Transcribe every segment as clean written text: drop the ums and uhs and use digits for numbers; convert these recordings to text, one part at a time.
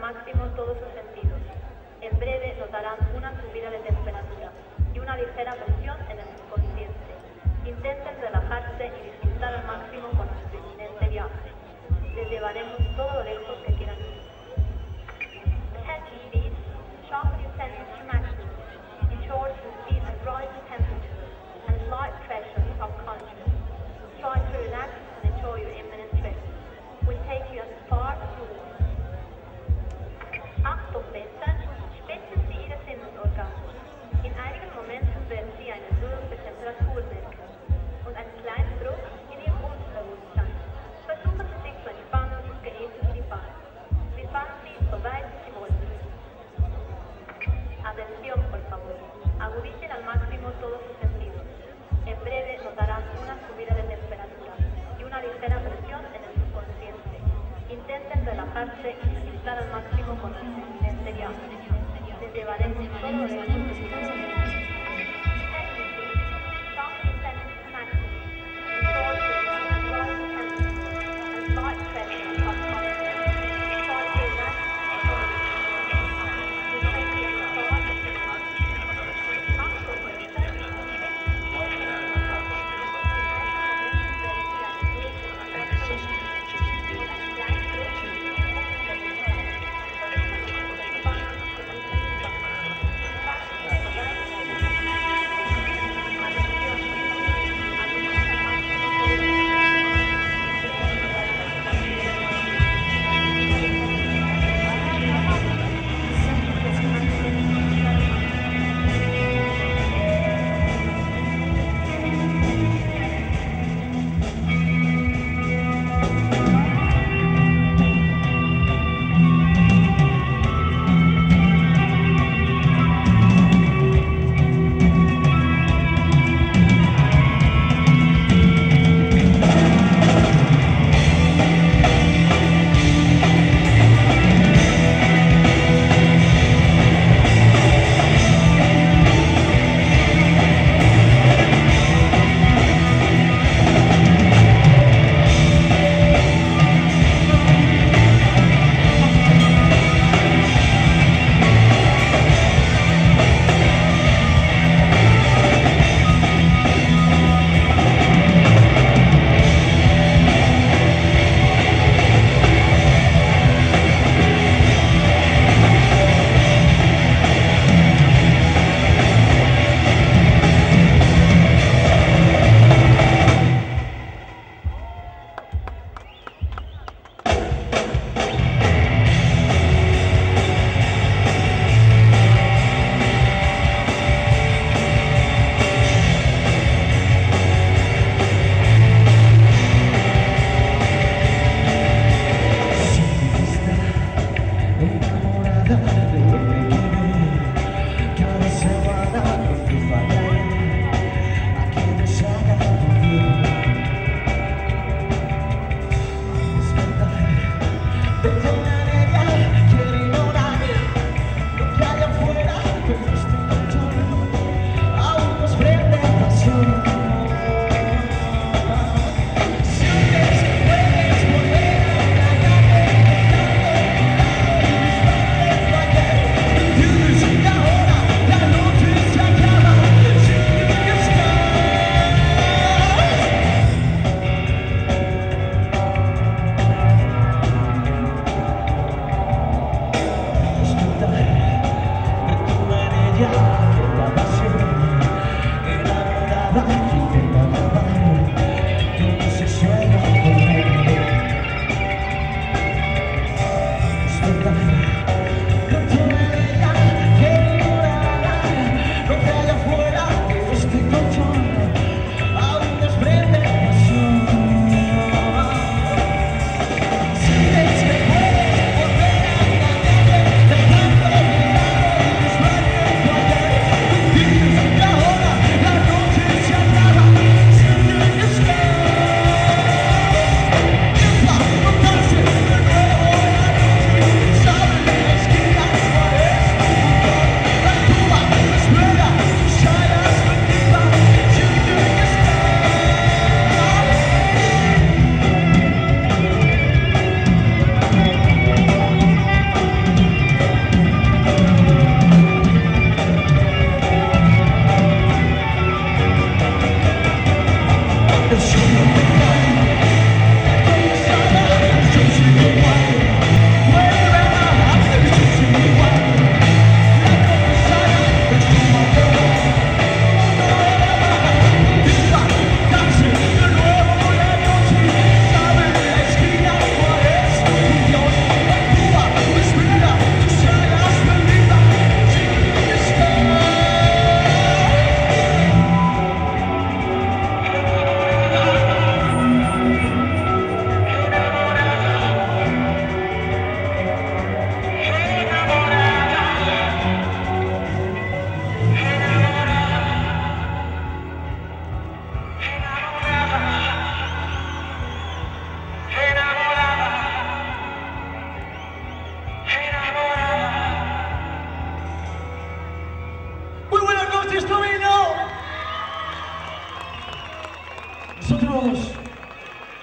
máximo todos sus sentidos. En breve notarán una subida de temperatura y una ligera presión en el subconsciente. Intenten relajarse y disfrutar al máximo con nuestro inminente viaje. Les llevaremos todo lo lejos que quieran ir. Attention please. Sharpen your senses to maximum. Ensure to feel a rising temperature and slight pressure of consciousness. Try to relax and enjoy your imminent trip. We'll take you as far as you want. Achtung bitte, spitzen Sie Ihre Sinnesorgane. In einigen Momenten werden Sie eine höhere Temperatur merken und einen kleinen Druck in Ihrem Unterbewusstsein. Versuchen Sie sich zu entspannen und genießen Sie die Fahrt.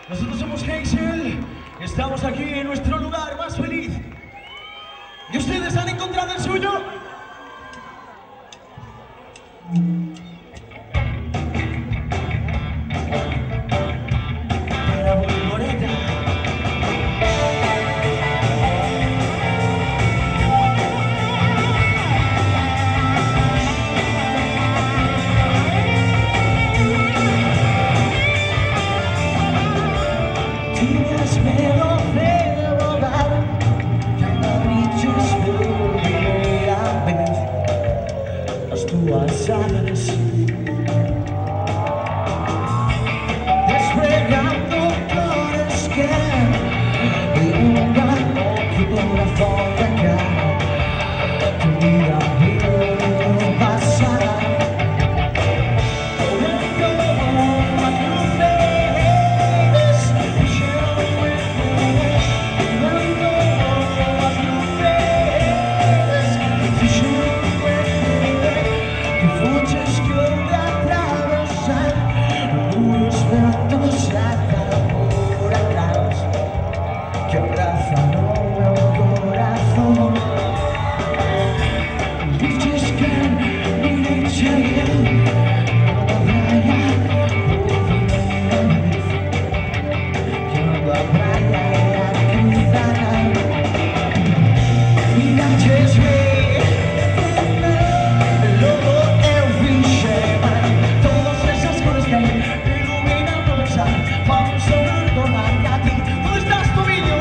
Nosotros somos Hazel, estamos aquí en nuestro lugar más feliz. ¿Y ustedes han encontrado el suyo? Para Volvoreta. Tienes miedo de rodar, cada bicho es por primera vez, las tuas alas desplegando flores que inundan tu corazón de acá, tu vida no pasará. Que abrazan el corazón. Dices que mi dicha no vaya que no vaya a cruzar. Mira que es luego el bichema, todas esas cosas que iluminan tu pensar, vamos a recordar a ti. ¿Dónde estás, tobillo?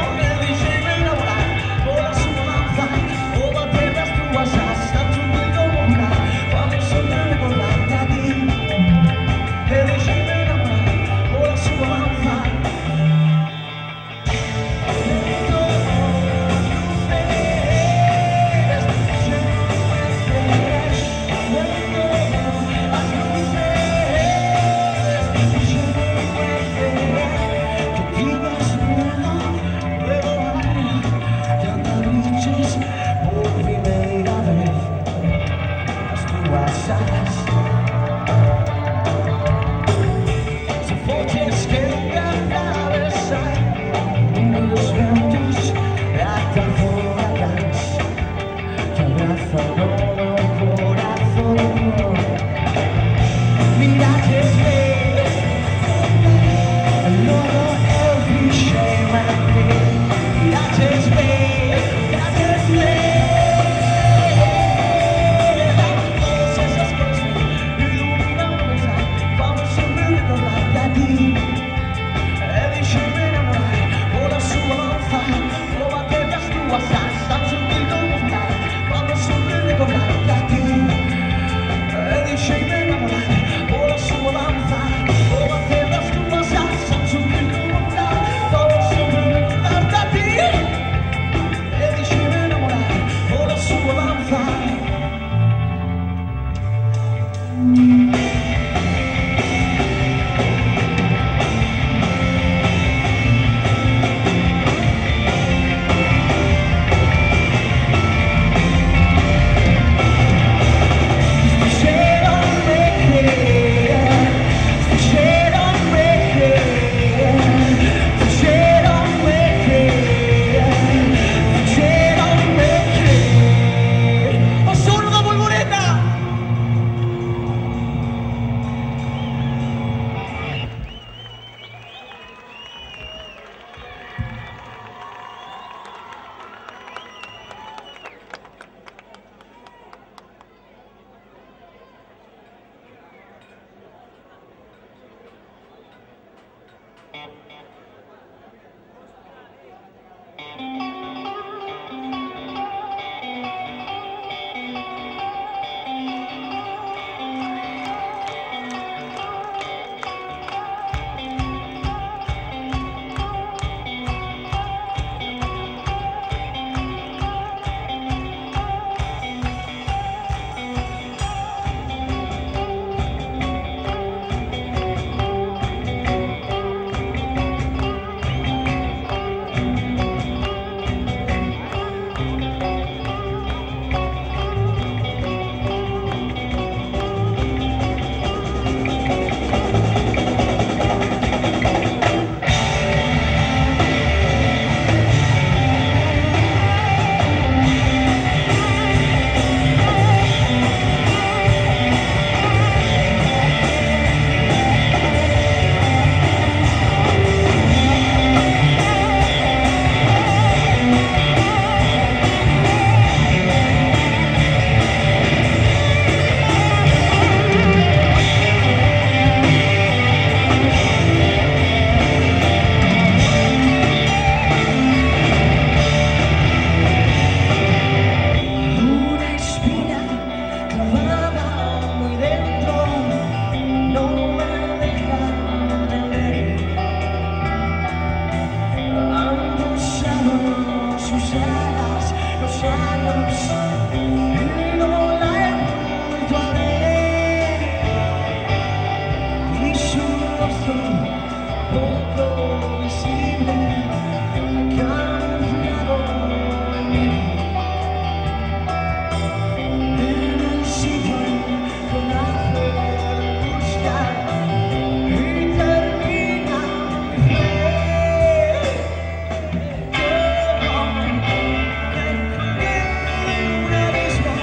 poco visible que ha enfriado en mí. En el sitio que nace buscar y termina mi fe. Yo me colgué en un abismo.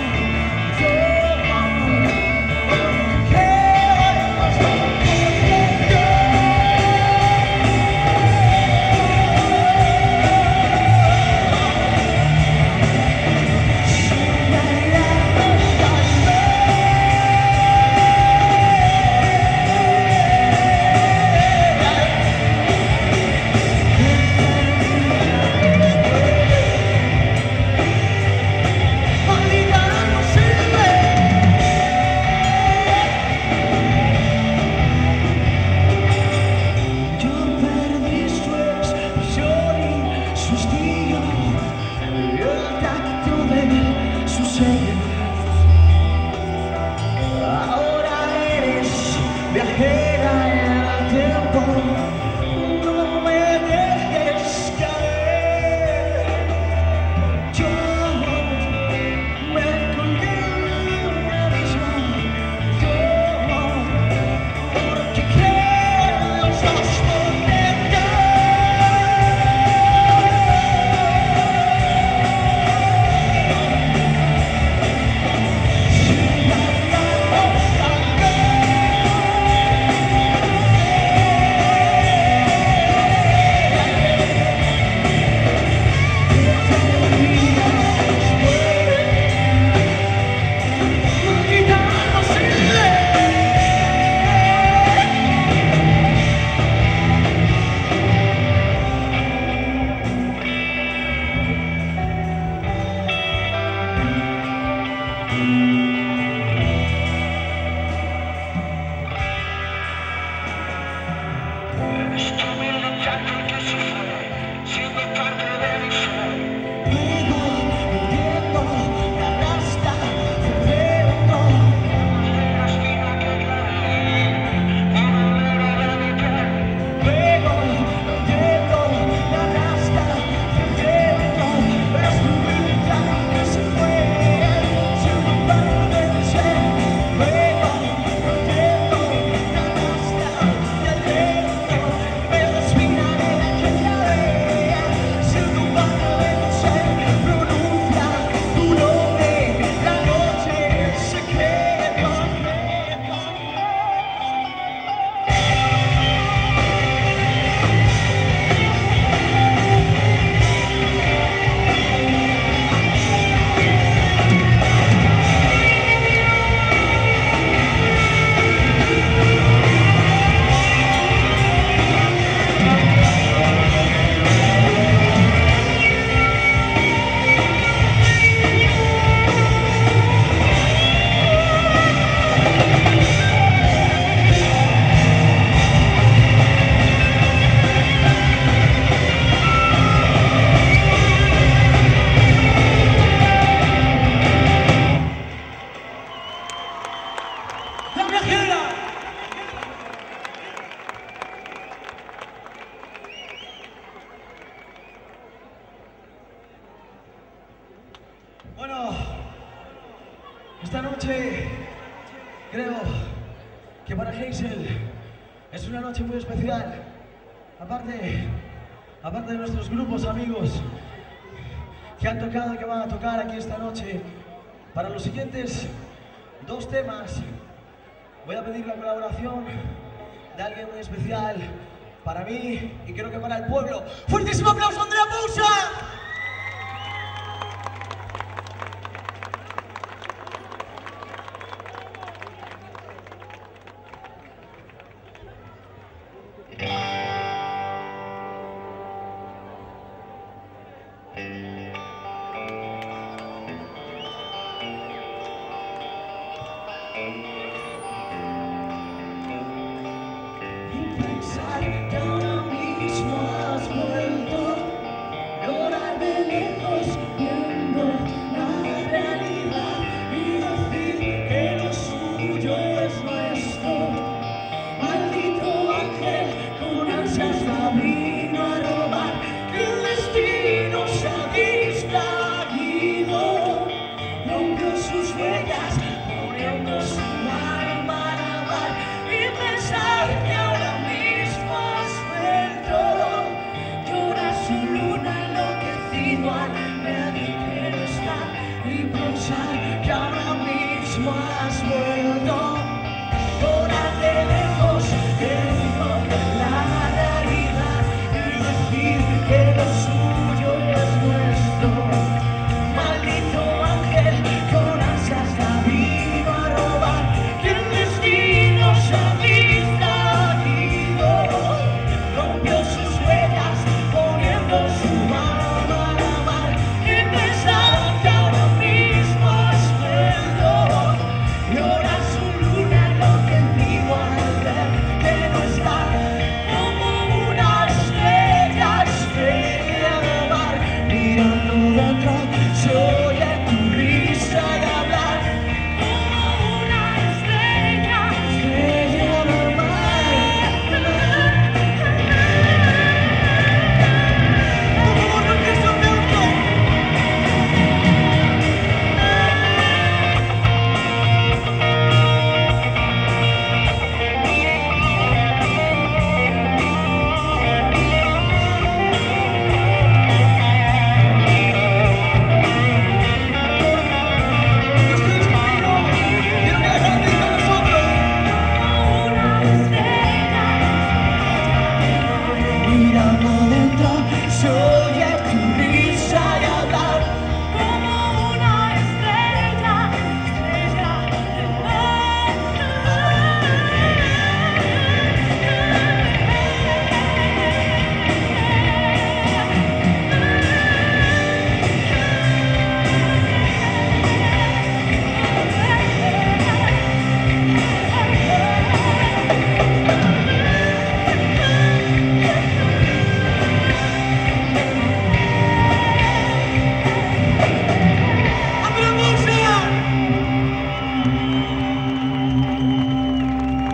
Viajera en el tiempo, no me dejes caer. Yo me colgué en un abismo. Yo, porque quiero sostenerte. Bueno, esta noche creo que para Hazel es una noche muy especial. Aparte de nuestros grupos amigos que han tocado y que van a tocar aquí esta noche, para los siguientes 2 temas voy a pedir la colaboración de alguien muy especial para mí y creo que para el pueblo. ¡Fuertísimo aplauso, Andrea Pousa! Y pensar que ahora mismo has vuelto, llorar se oye tu risa y hablar como una estrella, estrella del mar.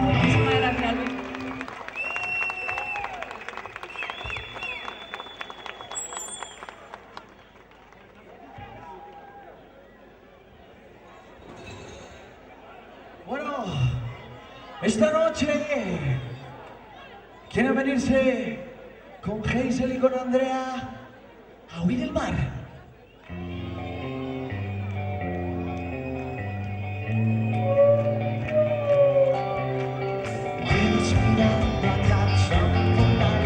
Muchísimas gracias, Luis. Bueno, esta noche quieren venirse con Hazel y con Andrea a huir el mar. Vienes mirando a casa volar,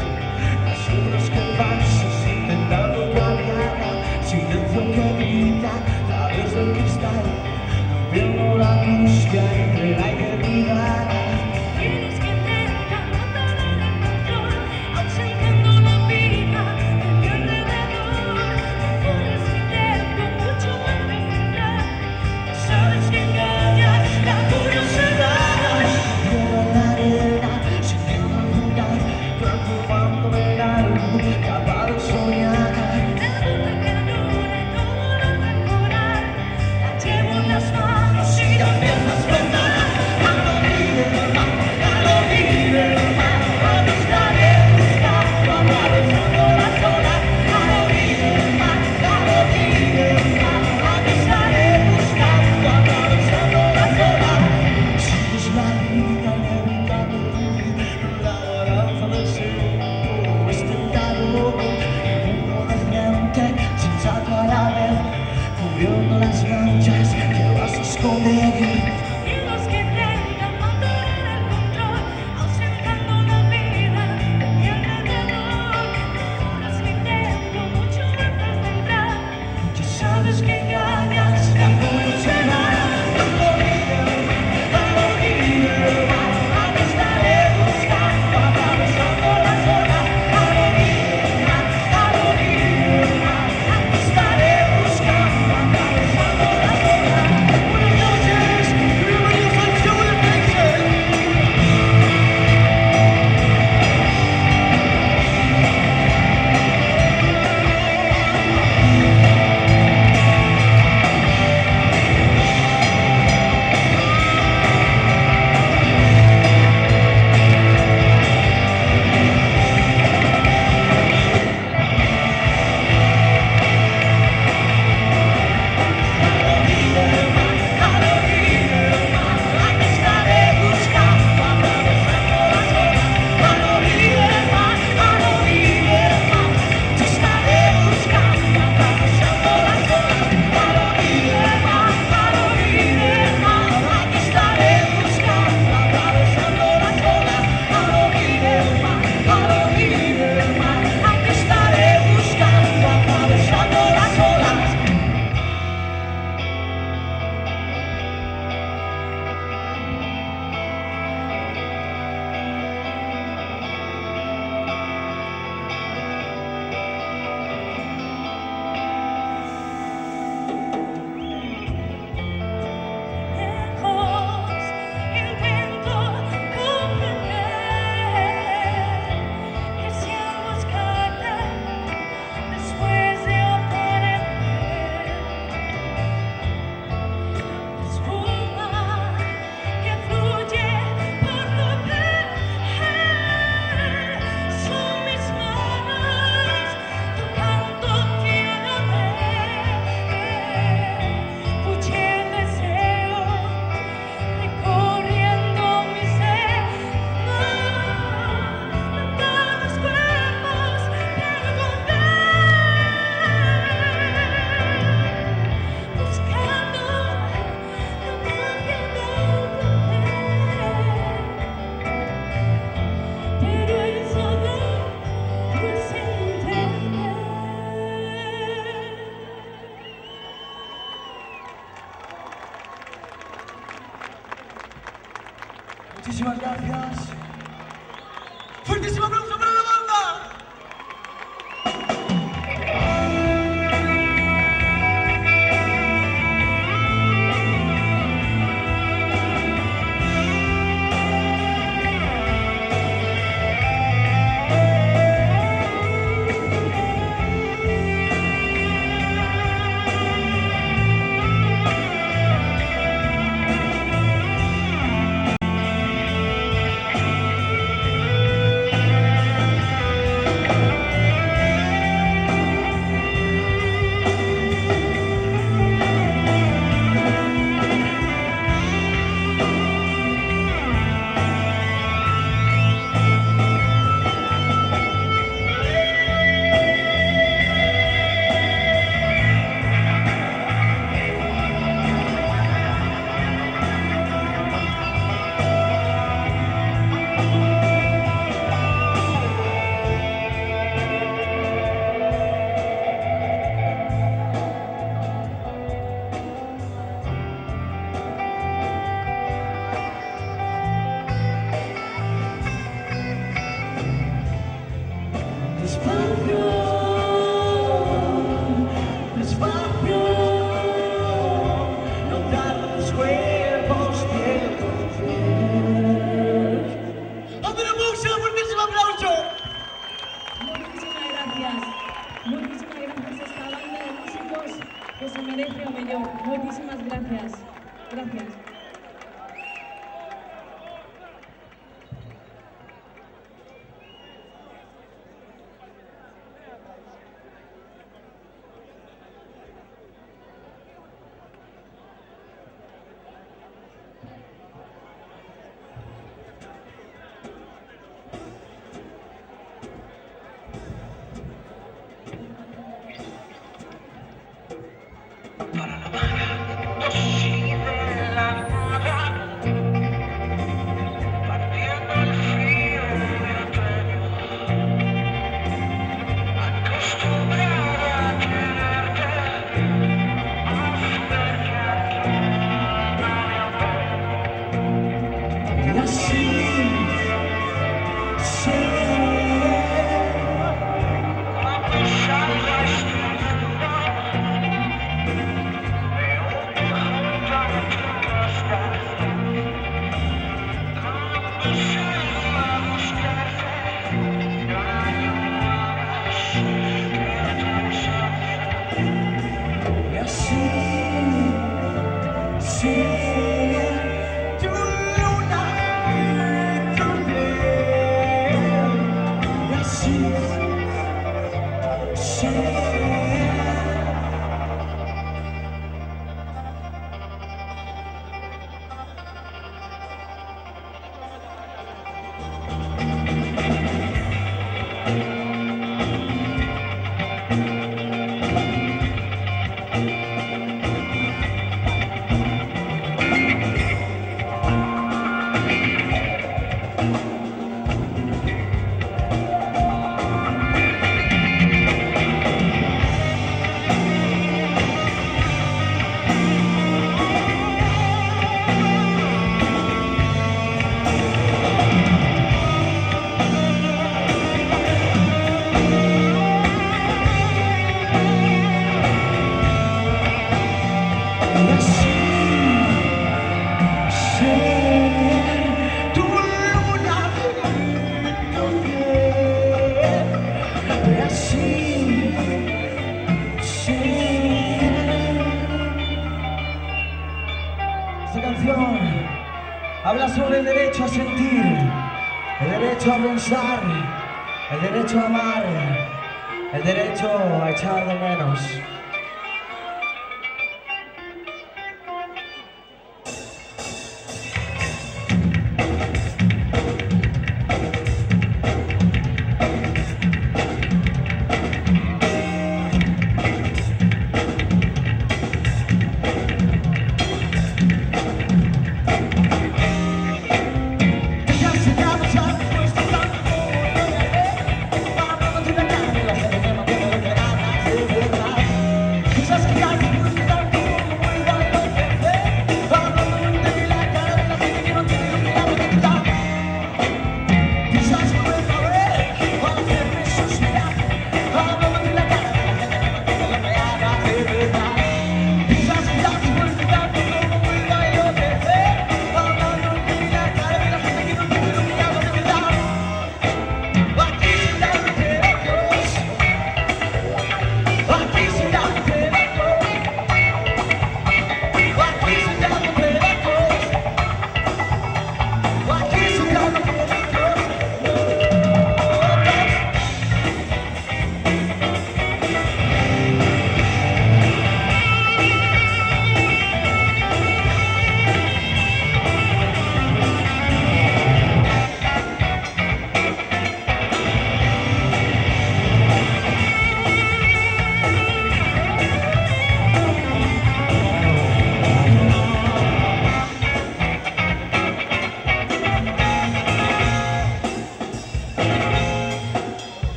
las sombras que pasas intentando cambiar, silencio que grita a través del cristal, viendo la angustia entre la eternidad. Tienes que intentar no perder el control, ausentando la vida de mi alrededor. Puedes creerlo mucho antes de entrar. Sabes que engañas la curiosidad. Quiero la arena, sintiendo el lugar, transformándome en algo capaz de soñar. El mundo que dura y todo lo temporal, la llevo en las manos y también las cuentas. Cuando mires Muchísimas gracias. ¡Fuertísimo aplauso para la banda! Muchísimas gracias. Gracias. Esta canción habla sobre el derecho a sentir, el derecho a pensar, el derecho a amar, el derecho a echar de menos.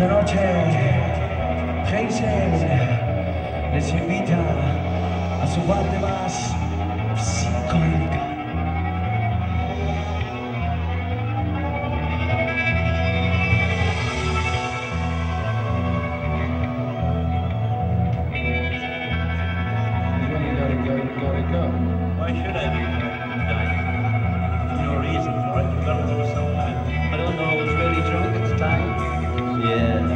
Esta noche, Hazel les invita a su parte más psicodélica. Why should I be dying? No reason for it. You've got to go somewhere. I don't know. I was really drunk at the time. Yeah.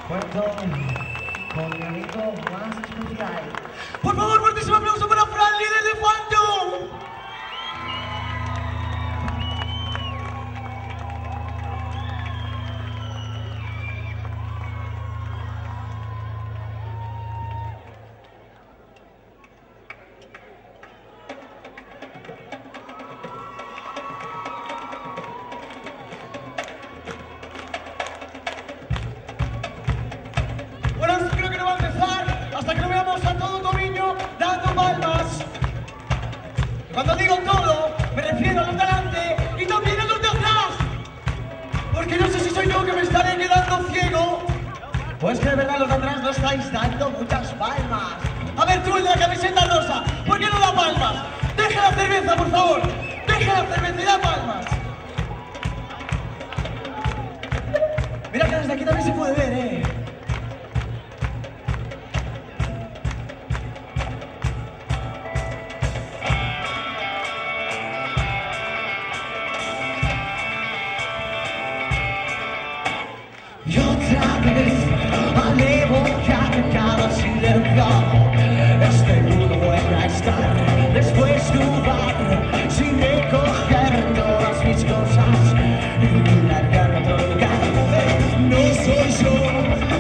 Cuento con mi amigo más especial. Por favor, fuertísimo aplauso para Fran, líder de Phantom. Creo que no va a empezar hasta que no veamos a todo Tomiño dando palmas. Cuando digo todo, me refiero a los de delante y también a los de atrás. Porque no sé si soy yo que me estaré quedando ciego. Pues que de verdad los de atrás no estáis dando muchas palmas. A ver, tú el de la camiseta rosa, ¿por qué no da palmas? Deja la cerveza, por favor. Deja la cerveza y da palmas. Mira que desde aquí también se puede ver, Y otra vez alevo que cada silencio. Este mundo vuelve a estar después de un bar, sin recoger todas mis cosas y largarme a otro lugar. No soy yo.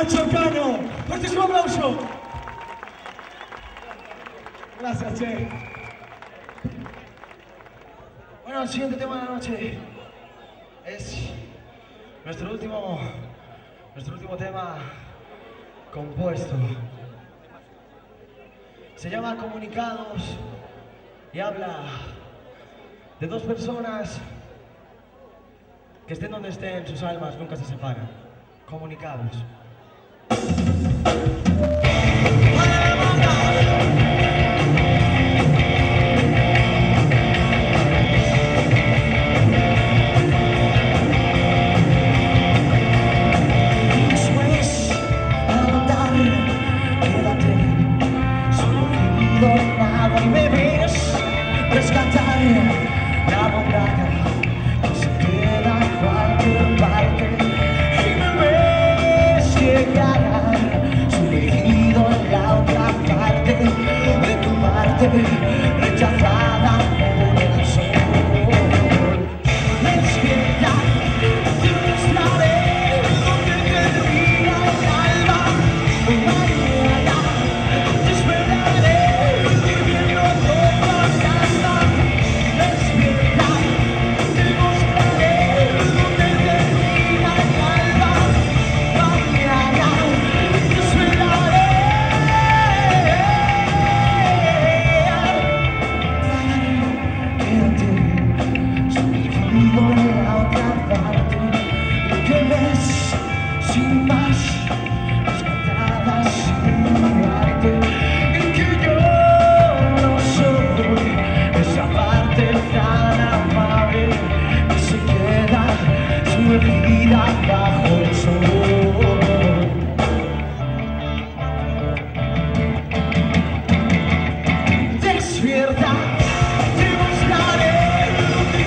Nacho Cano. Fuertísimo aplauso. Gracias, Che. Bueno, el siguiente tema de la noche es nuestro último tema compuesto. Se llama Comunicados y habla de dos personas que estén donde estén, sus almas nunca se separan. Comunicados. Y me ves rescatar la montaña que se queda en cualquier parte. Y me ves llegar sumergido en la otra parte de tu parte, rechazada por el sol. Despierta, te mostraré donde termina el alma. Mañana te esperaré. Sin más, rescatadas sin arte, y que yo no soy esa parte tan amable que se queda sumergida bajo el sol. Despierta, te mostraré lo que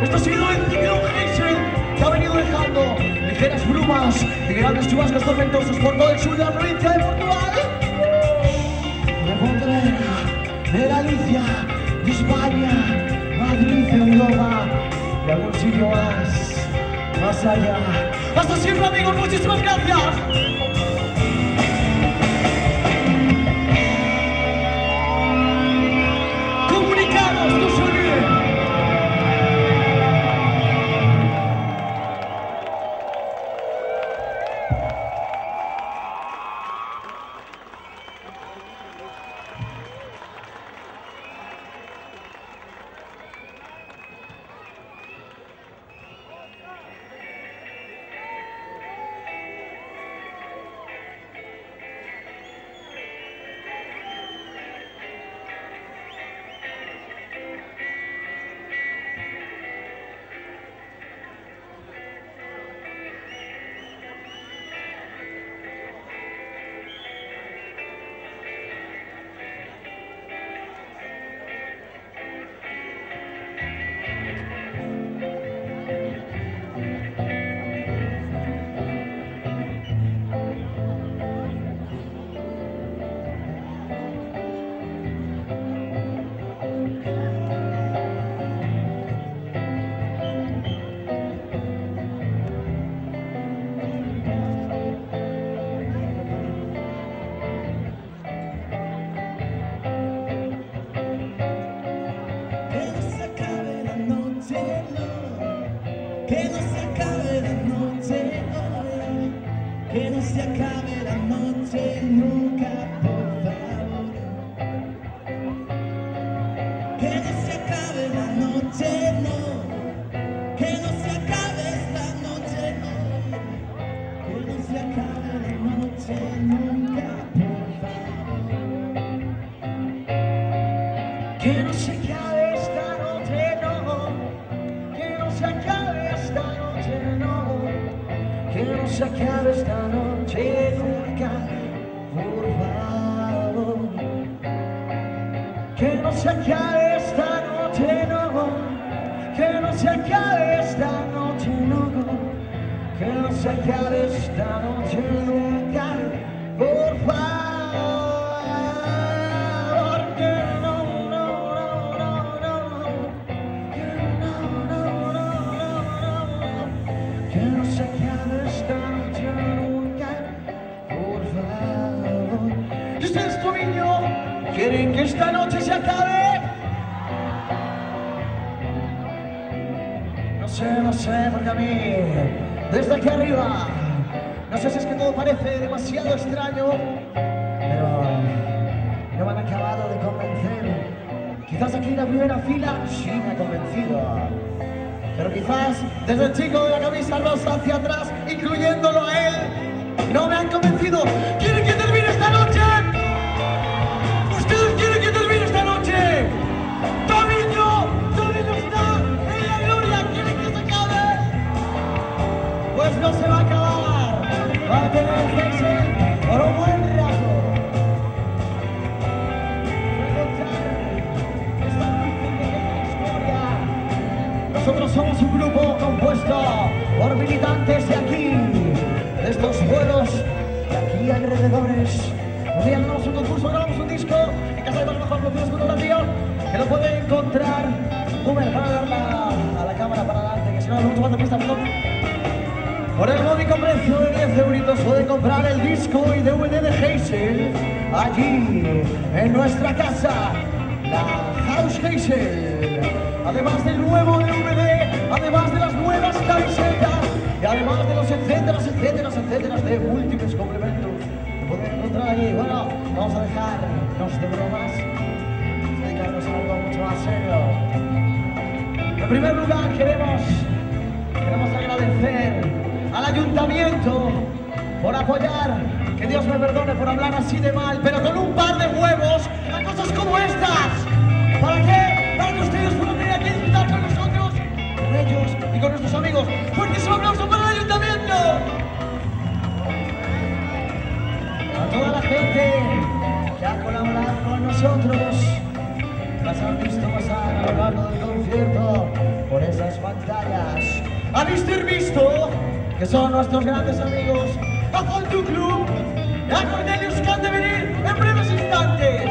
esto ha sido el ciclón Hazel, que ha venido dejando ligeras brumas y grandes chubascos tormentosos por todo el sur de la provincia de Portugal, de Pontevedra, de Galicia, de España, Madrid, Europa y algún sitio más allá. Hasta siempre, amigos, muchísimas gracias. Comunicados, no se olviden. Que no se acabe la noche hoy. se acabe la noche nunca, por favor. Que no se acabe la noche, no. Que no se acabe esta noche, no. Que no se acabe la noche nunca, por favor. Que no se acabe esta noche, no. Que no se acabe esta noche, no. Que no se acabe esta noche nunca, por favor. Que no se acabe esta noche, no. Que no se acabe esta noche, no. Que no se acabe esta noche nunca, por favor. Que no, no, no, no, no. Que no, no, no, no, no. Que no se acabe esta noche nunca, por favor. ¿Y ustedes, Tobillo, quieren que esta noche se acabe? No sé, porque a mí, desde aquí arriba, no sé si es que todo parece demasiado extraño, pero no me han acabado de convencer. Quizás aquí en la primera fila sí me ha convencido, pero quizás desde el chico de la camisa rosa hacia atrás, incluyéndolo a él, no me han convencido. ¿Quieren que termine esta noche? ¿Ustedes quieren que termine esta noche? ¡Tobillo! ¡Tobillo está en la gloria! ¿Quieren que se acabe? Pues no se va a acabar. Va a tener Hazel por un buen rato. Esta pequeña historia. Nosotros somos un grupo compuesto por militantes de aquí, de estos pueblos de aquí alrededores. Un día ganamos un concurso, grabamos un disco en casa de los mejores producidos con donación, que lo puede encontrar. Uber, para darla a la cámara para adelante, que si no, luego tomando pista, perdón. Por el módico precio de 10 euritos puede comprar el disco y DVD de Hazel allí, en nuestra casa, la House Hazel. Además del nuevo DVD, además de las nuevas camisetas y además de los etcéteras de múltiples complementos que pueden encontrar allí. Bueno, vamos a dejarnos de bromas, dedicarnos a algo mucho más serio. En primer lugar, queremos agradecer al ayuntamiento por apoyar, que Dios me perdone por hablar así de mal, pero con un par de huevos a cosas como estas. ¿Para qué? Para que ustedes puedan venir aquí a disfrutar con nosotros, con ellos y con nuestros amigos. ¡Fuertísimo aplauso para el ayuntamiento! A toda la gente que ha colaborado con nosotros, las han visto pasar a lo largo del concierto por esas pantallas. A Mr. Visto, que son nuestros grandes amigos, a Fontu Club y a Cornelius, que han de venir en breves instantes.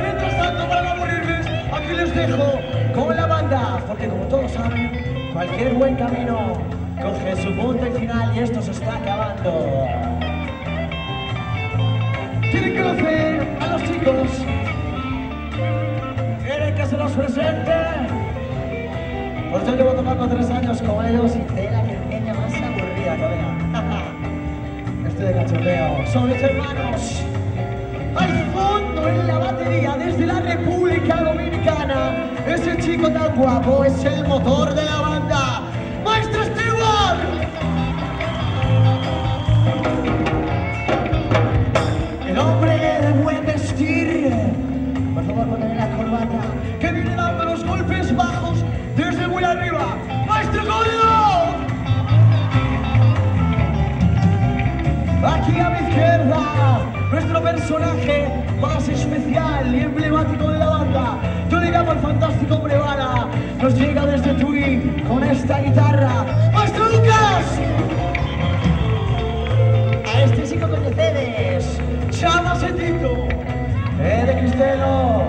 Mientras tanto, para no aburrirles, aquí les dejo con la banda, porque como todos saben, cualquier buen camino coge su punto y final, y esto se está acabando. ¿Quieren conocer a los chicos? ¿Quieren que se los presente? Pues yo llevo tocando 3 años con ellos y tela que pequeña más aburrida, colega. Estoy de cachondeo. Son mis hermanos. Al fondo en la batería, desde la República Dominicana, ese chico tan guapo es el motor de la banda. ¡Maestro Stewart! El hombre de buen vestir. Por favor, ponle la corbata, que viene dando los golpes bajos desde muy arriba. ¡Maestro Código! Aquí a mi izquierda, nuestro personaje más especial y emblemático de la banda. Yo le llamo el fantástico hombre bala. Nos llega desde Tui con esta guitarra. ¡Maestro Lucas! A este sí que conocedes. Chama Setito. De Cristelo.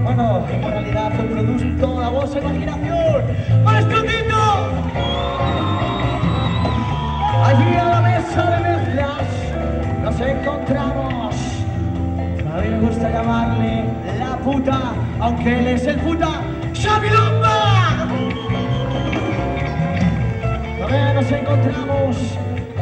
Bueno, en realidad fue producto, la voz e imaginación. ¡Maestro Tito! Allí a la mesa de mezclas nos encontramos. A mí me gusta llamarle la puta, aunque él es el puta Xavi Lomba. También nos encontramos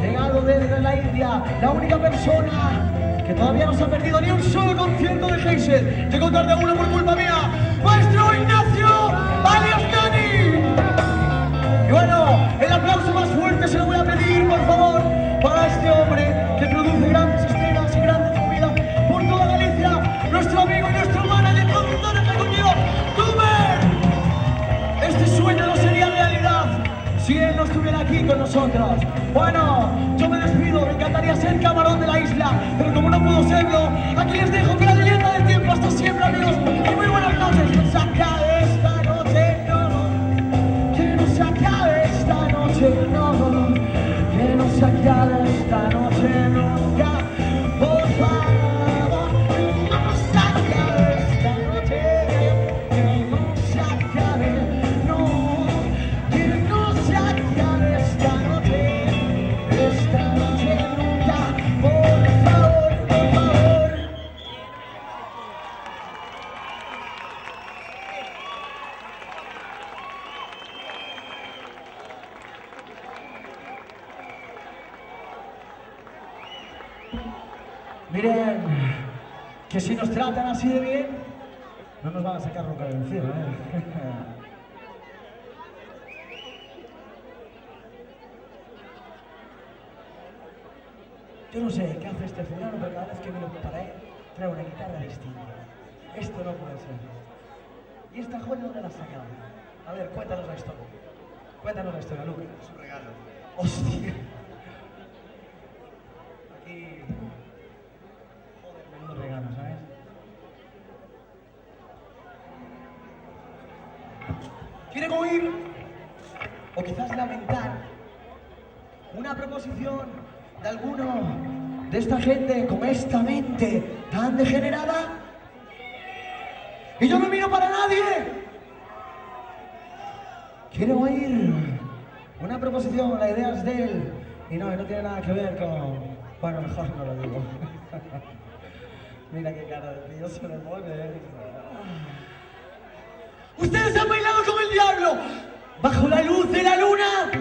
llegado lado de la India, la única persona que todavía no se ha perdido ni un solo concierto de Hazel. Llegó tarde a uno por culpa mía, maestro Ignacio alias Dani. Y bueno, el aplauso más fuerte se lo voy a pedir, por favor, para este hombre que produce grandes escenas y grandes movidas por toda Galicia, nuestro amigo y nuestro manager, productor ejecutivo, Tuber. Este sueño no sería realidad si él no estuviera aquí con nosotros. Bueno, yo me despido, me encantaría ser camarón de la isla, pero como no puedo serlo, aquí les dejo con la leyenda del tiempo. Hasta siempre, amigos, y muy buenas noches. Que no se acabe esta noche, no, que no se acabe esta noche, no, que no se acabe esta noche nunca, por favor, que no se acabe esta noche, que no se acabe, no, que no se acabe esta noche nunca, por favor, por favor. Miren, que si nos tratan así de bien, no nos van a sacar nunca de encima, Yo no sé qué hace este fulano, pero cada vez que me lo preparé, trae una guitarra distinta. Esto no puede ser. ¿Y esta joya dónde la has sacado? A ver, cuéntanos la historia. Cuéntanos la historia, Lucas. Es un regalo. Hostia. Aquí... Joder, menudo regalo, ¿sabes? ¿Quieren oír? O quizás lamentar una proposición de alguno de esta gente con esta mente tan degenerada? Y yo no miro para nadie. ¿Quieren oír una proposición? La idea es de él y no tiene nada que ver con... Bueno, mejor no lo digo. Mira qué cara de tío se le pone. ¡Ustedes han bailado con el diablo! ¡Bajo la luz de la luna!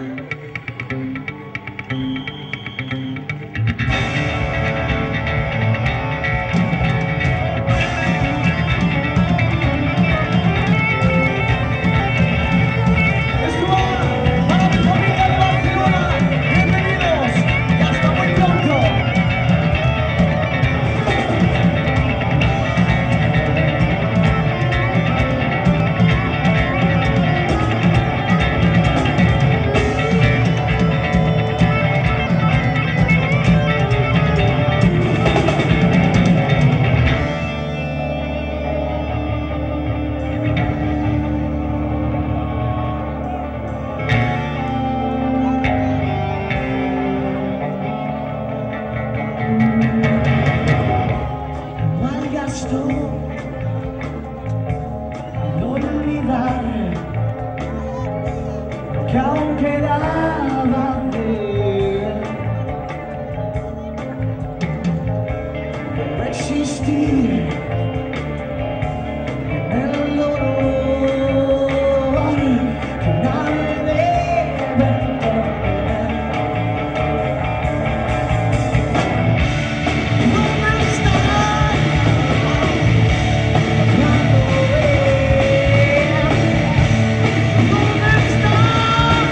Que aún quedaba de no existir en el dolor que nadie debe entender. ¿Dónde estarán cuando vean? ¿Dónde están?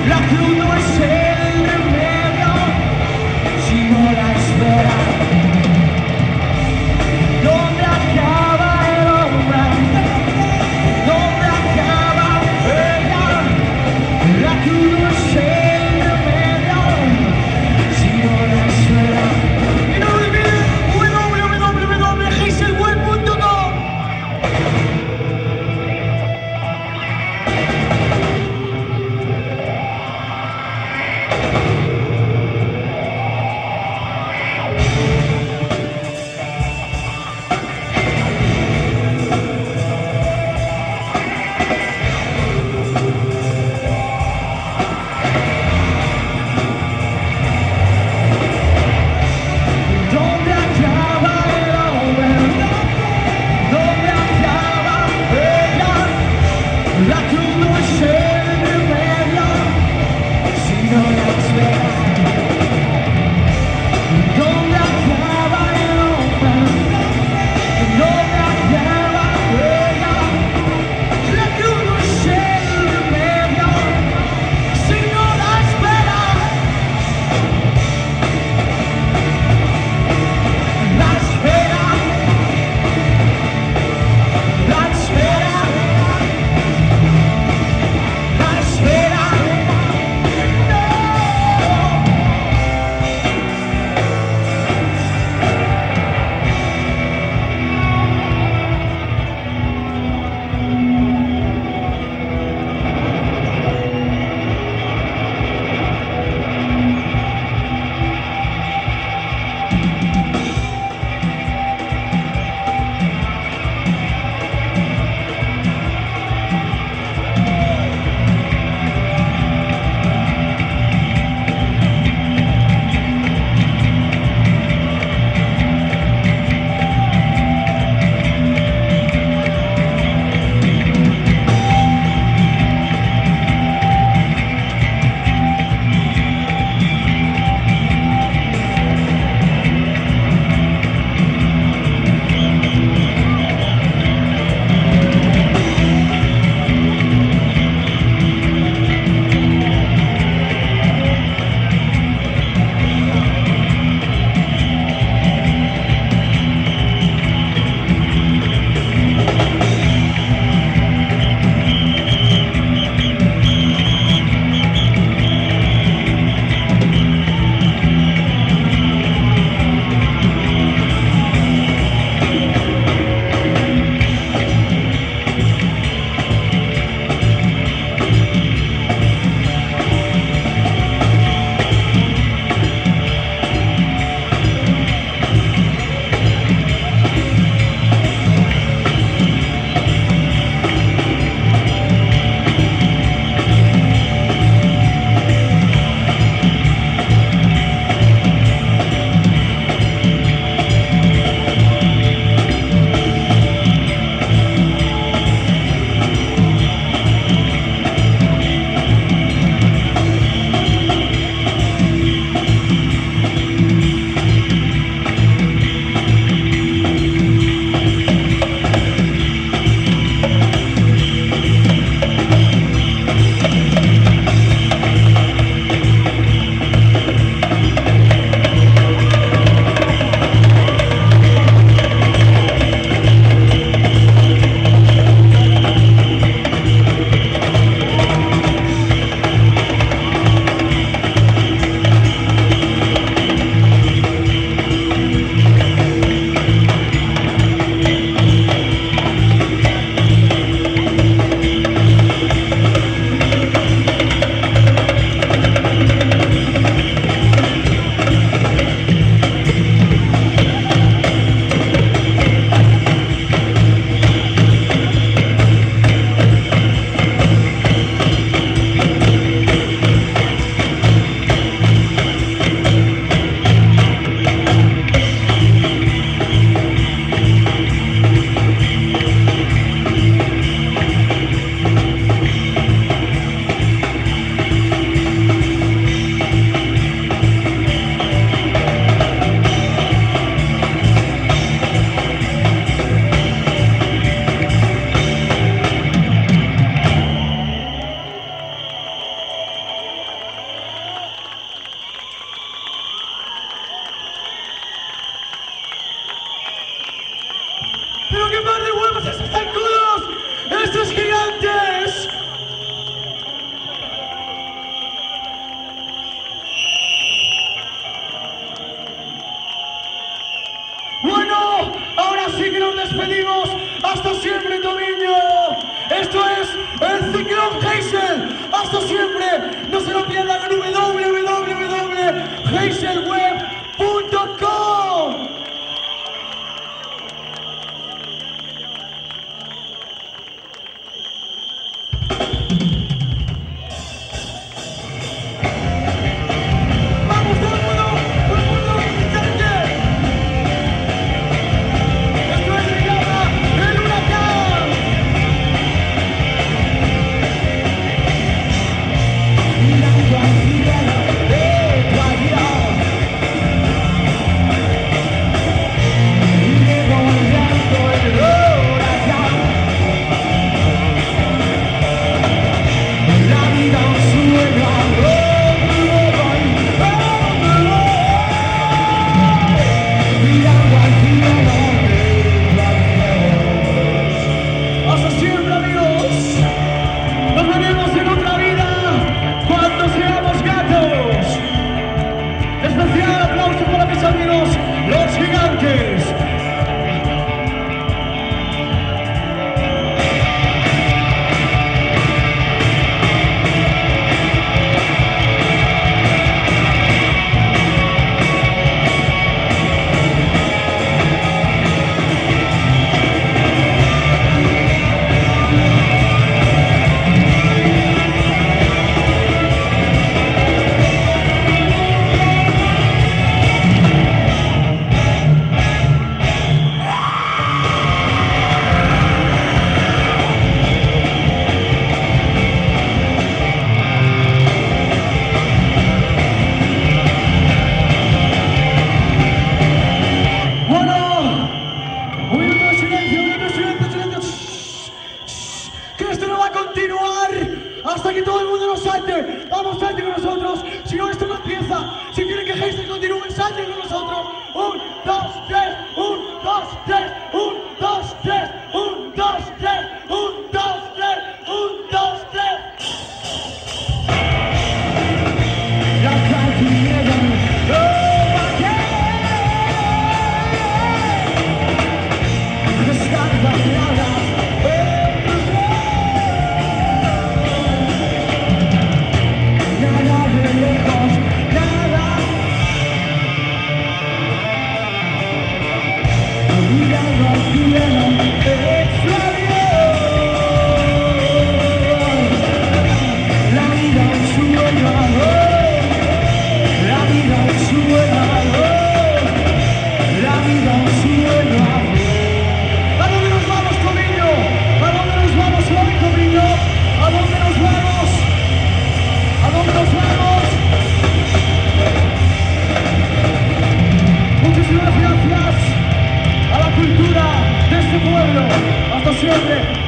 La cruz no es el remedio, sino la espera. ¿Dónde acaba el hombre? ¿Dónde acaba ella? La cruz no es el remedio, sino la espera. Y no olviden www.giselwell.com. ¿Dónde acaba el hombre? ¿Dónde acaba ella? La cruz no es el remedio, sino la espera.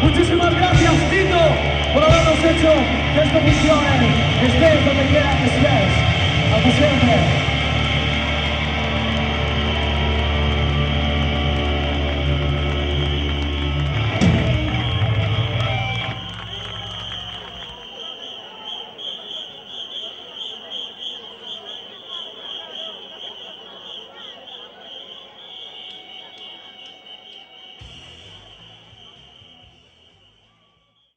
Muchísimas gracias, Tito, por habernos hecho que esto funcione. Estés donde quiera que estés. Hasta siempre.